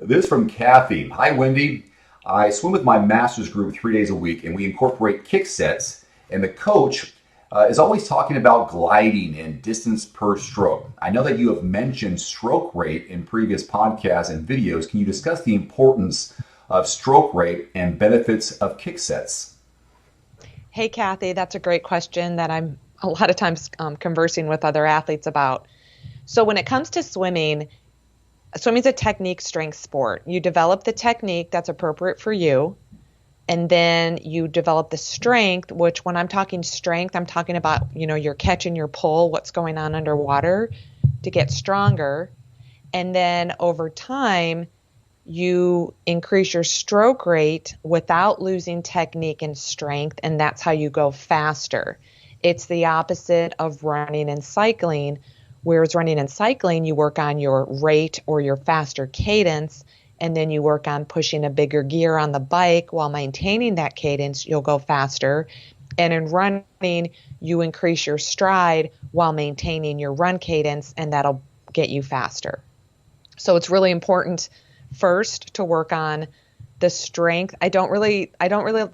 This from Kathy. Hi, Wendy. I swim with my master's group 3 days a week, and we incorporate kick sets. And the coach is always talking about gliding and distance per stroke. I know that you have mentioned stroke rate in previous podcasts and videos. Can you discuss the importance of stroke rate and benefits of kick sets? Hey, Kathy, that's a great question that I'm a lot of times conversing with other athletes about. So, when it comes to swimming, swimming's a technique strength sport. You develop the technique that's appropriate for you, and then you develop the strength, which when I'm talking strength, I'm talking about, your catch and your pull, what's going on underwater to get stronger. And then over time, you increase your stroke rate without losing technique and strength, and that's how you go faster. It's the opposite of running and cycling, whereas running and cycling, you work on your rate or your faster cadence, and then you work on pushing a bigger gear on the bike while maintaining that cadence, you'll go faster. And in running, you increase your stride while maintaining your run cadence, and that'll get you faster. So it's really important first to work on the strength. I don't really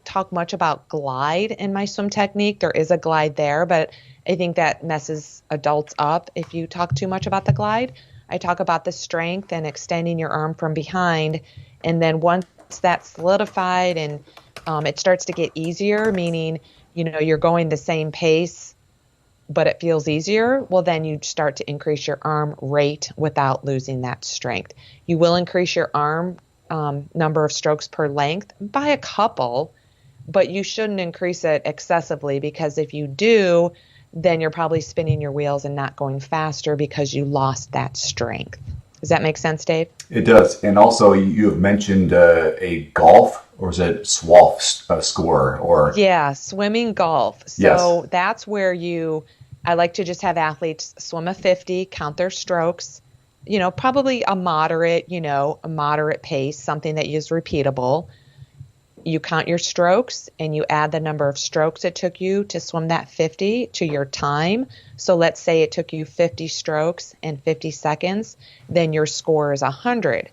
talk much about glide in my swim technique. There is a glide there, but I think that messes adults up if you talk too much about the glide. I talk about the strength and extending your arm from behind. And then once that's solidified and it starts to get easier, meaning, you're going the same pace, but it feels easier, well, then you start to increase your arm rate without losing that strength. You will increase your arm number of strokes per length by a couple, but you shouldn't increase it excessively, because if you do, then you're probably spinning your wheels and not going faster because you lost that strength. Does that make sense, Dave? It does. And also, you have mentioned a golf, or is it SWAF score? Or Yeah, swimming golf. yes. So that's where I like to just have athletes swim a 50, count their strokes, probably a moderate pace, something that is repeatable. You count your strokes and you add the number of strokes it took you to swim that 50 to your time. So let's say it took you 50 strokes and 50 seconds, then your score is 100.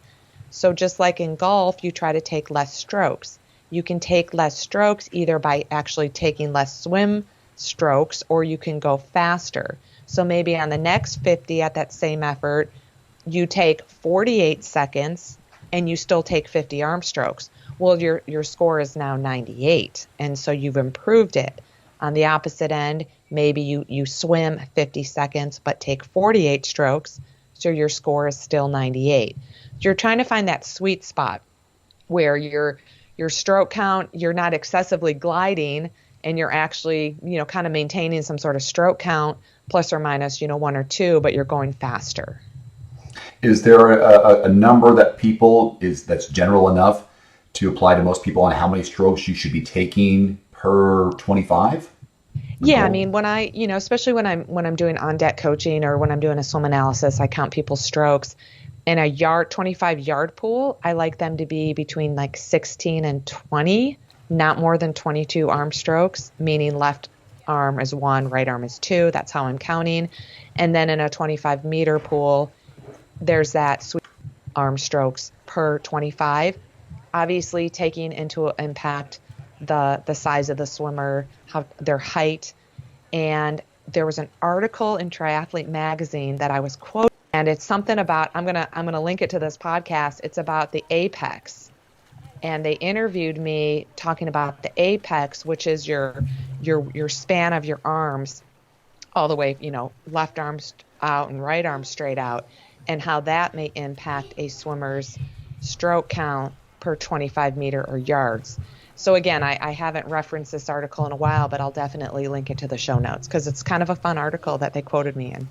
So just like in golf, you try to take less strokes. You can take less strokes either by actually taking less swim strokes, or you can go faster. So maybe on the next 50 at that same effort, you take 48 seconds and you still take 50 arm strokes. Well, your score is now 98, and so you've improved it. On the opposite end, maybe you swim 50 seconds but take 48 strokes, so your score is still 98. You're trying to find that sweet spot where your stroke count, you're not excessively gliding, and you're actually, kind of maintaining some sort of stroke count, plus or minus, one or two, but you're going faster. Is there a number that's general enough to apply to most people on how many strokes you should be taking per 25? Yeah, I Goal? mean, especially when I'm doing on deck coaching or when I'm doing a swim analysis, I count people's strokes. In a 25-yard pool, I like them to be between like 16 and 20, not more than 22 arm strokes, meaning left arm is 1, right arm is 2. That's how I'm counting. And then in a 25-meter pool, there's that sweet arm strokes per 25. Obviously, taking into impact the size of the swimmer, how their height. And there was an article in Triathlete magazine that I was quoting, and it's something about, I'm gonna link it to this podcast. It's about the apex, and they interviewed me talking about the apex, which is your span of your arms, all the way, left arms out and right arm straight out, and how that may impact a swimmer's stroke count per 25 meter or yards. So again, I haven't referenced this article in a while, but I'll definitely link it to the show notes because it's kind of a fun article that they quoted me in.